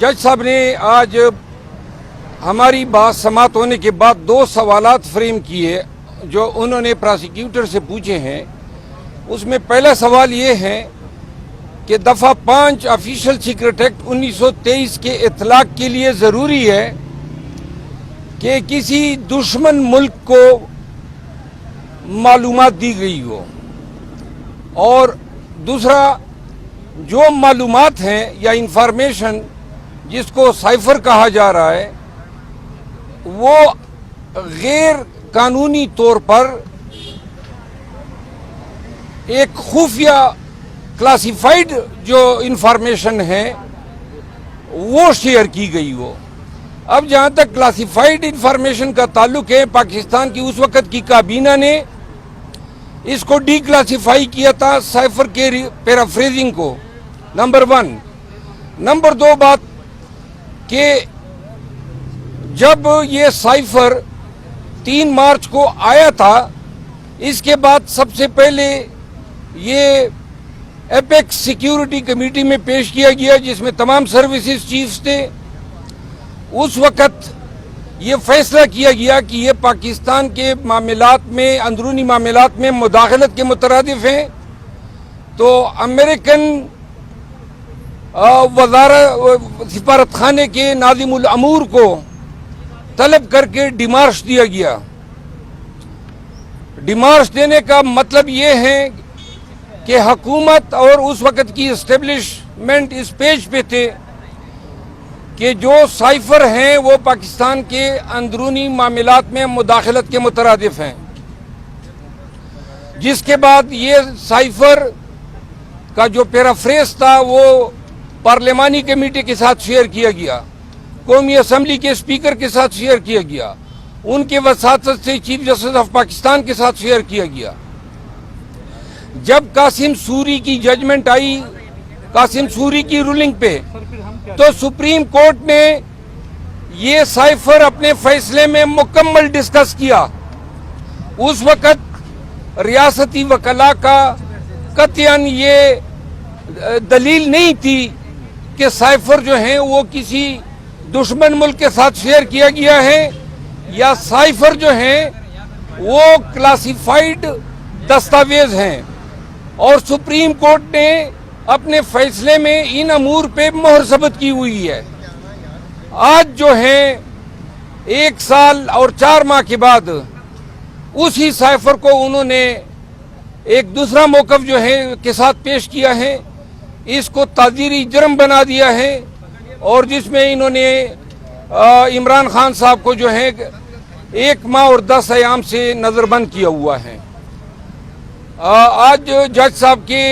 जज साहब ने आज हमारी बात समाप्त होने के बाद दो सवालात फ्रेम किए जो उन्होंने प्रोसिक्यूटर से पूछे हैं। उसमें पहला सवाल ये है कि दफ़ा 5 ऑफिशियल सीक्रेट एक्ट 1923 के इतलाक के लिए ज़रूरी है कि किसी दुश्मन मुल्क को मालूमात दी गई हो, और दूसरा जो मालूमात हैं या इंफॉर्मेशन जिसको साइफर कहा जा रहा है वो गैर कानूनी तौर पर एक खुफिया क्लासिफाइड जो इंफॉर्मेशन है वो शेयर की गई हो। अब जहां तक क्लासिफाइड इंफॉर्मेशन का ताल्लुक है, पाकिस्तान की उस वक्त की काबीना ने इसको डी क्लासिफाई किया था साइफर के पैराफ्रेजिंग को, नंबर 1। नंबर 2 बात कि जब ये साइफर 3 मार्च को आया था, इसके बाद सबसे पहले ये एपेक्स सिक्योरिटी कमेटी में पेश किया गया जिसमें तमाम सर्विसेज चीफ्स थे। उस वक्त ये फैसला किया गया कि ये पाकिस्तान के मामलात में, अंदरूनी मामलात में मुदाखलत के मुतरादिफ हैं। तो अमेरिकन सिफारत खाने के नाज़िमुल अमूर को तलब करके डिमार्श दिया गया। डिमार्श देने का मतलब ये है कि हुकूमत और उस वक्त की एस्टेब्लिशमेंट इस पेज पे थे कि जो साइफर हैं वो पाकिस्तान के अंदरूनी मामलात में मुदाखलत के मुतरादिफ हैं। जिसके बाद ये साइफर का जो पैराफ्रेज था वो पार्लिमानी कमेटी के साथ शेयर किया गया, कौमी असम्बली के स्पीकर के साथ शेयर किया गया, उनके वसातत से चीफ जस्टिस ऑफ पाकिस्तान के साथ शेयर किया गया। जब कासिम सूरी की जजमेंट आई, कासिम सूरी की रूलिंग पे, तो सुप्रीम कोर्ट ने ये साइफर अपने फैसले में मुकम्मल डिस्कस किया। उस वक्त रियासती वकला का कतईन ये दलील नहीं थी कि साइफर जो है वो किसी दुश्मन मुल्क के साथ शेयर किया गया है या साइफर जो है वो क्लासिफाइड दस्तावेज हैं। और सुप्रीम कोर्ट ने अपने फैसले में इन अमूर पे मोहर सबत की हुई है। आज जो है 1 साल और 4 माह के बाद उसी साइफर को उन्होंने एक दूसरा मौक़िफ़ जो है के साथ पेश किया है, इसको ताज़ीरी जुर्म बना दिया है, और जिसमें इन्होंने इमरान खान साहब को जो है 1 माह और 10 अयाम से नज़रबंद किया हुआ है। आज जज साहब के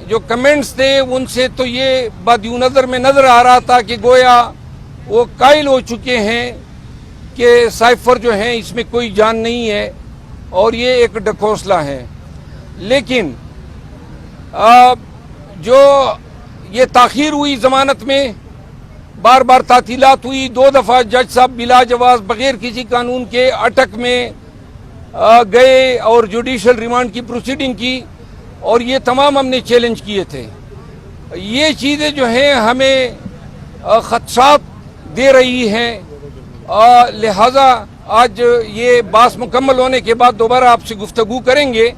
जो कमेंट्स थे उनसे तो ये बदियो नज़र में नज़र आ रहा था कि गोया वो कायल हो चुके हैं कि साइफर जो है इसमें कोई जान नहीं है और ये एक ढकोसला है। लेकिन जो ये ताख़ीर हुई ज़मानत में, बार बार तातीलात हुई, 2 दफ़ा जज साहब बिला जवाज़ बग़ैर किसी कानून के अटक में गए और जुडिशल रिमांड की प्रोसीडिंग की, और ये तमाम हमने चैलेंज किए थे। ये चीज़ें जो हैं हमें ख़दशात दे रही हैं, लिहाजा आज ये बात मुकम्मल होने के बाद दोबारा आपसे गुफ्तगू करेंगे।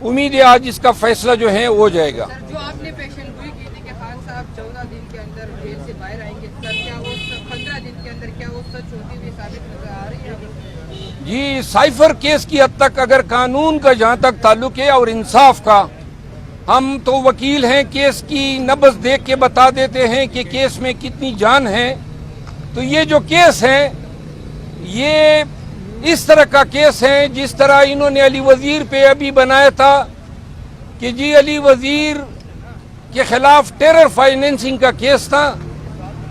उम्मीद है आज इसका फैसला जो है हो जाएगा। जो आपने पेशन गोई की थी कि खान साहब 14 दिन के अंदर जेल से बाहर आएंगे, सर क्या वो 15 दिन के अंदर क्या वो सच होती हुई साबित नजर आ रही है? जी, साइफर केस की हद तक अगर कानून का जहाँ तक ताल्लुक है और इंसाफ का, हम तो वकील हैं, केस की नब्ज़ देख के बता देते हैं कि केस में कितनी जान है। तो ये जो केस है ये इस तरह का केस है जिस तरह इन्होंने अली वजीर पे अभी बनाया था कि जी अली वजीर के खिलाफ टेरर फाइनेंसिंग का केस था,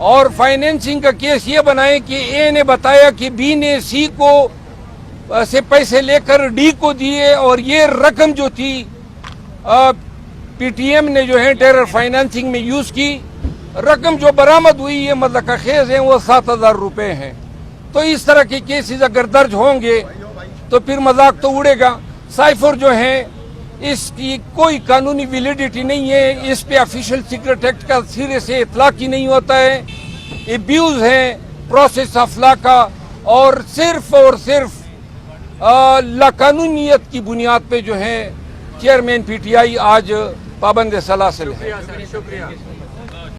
और फाइनेंसिंग का केस ये बनाए कि ए ने बताया कि बी ने सी को से पैसे लेकर डी को दिए, और ये रकम जो थी पीटीएम ने जो है टेरर फाइनेंसिंग में यूज की। रकम जो बरामद हुई ये मतलब खेज है वो 7,000 रुपये हैं। तो इस तरह के केसेस अगर दर्ज होंगे तो फिर मजाक तो उड़ेगा। साइफर जो है इसकी कोई कानूनी वैलिडिटी नहीं है, इस पे ऑफिशियल सीक्रेट एक्ट का सिरे से इतलाक ही नहीं होता है। एब्यूज हैं प्रोसेस ऑफ लॉ का, और सिर्फ लाकानूनियत की बुनियाद पे जो है चेयरमैन पीटीआई आज पाबंद सलासिल है। शुक्रिया।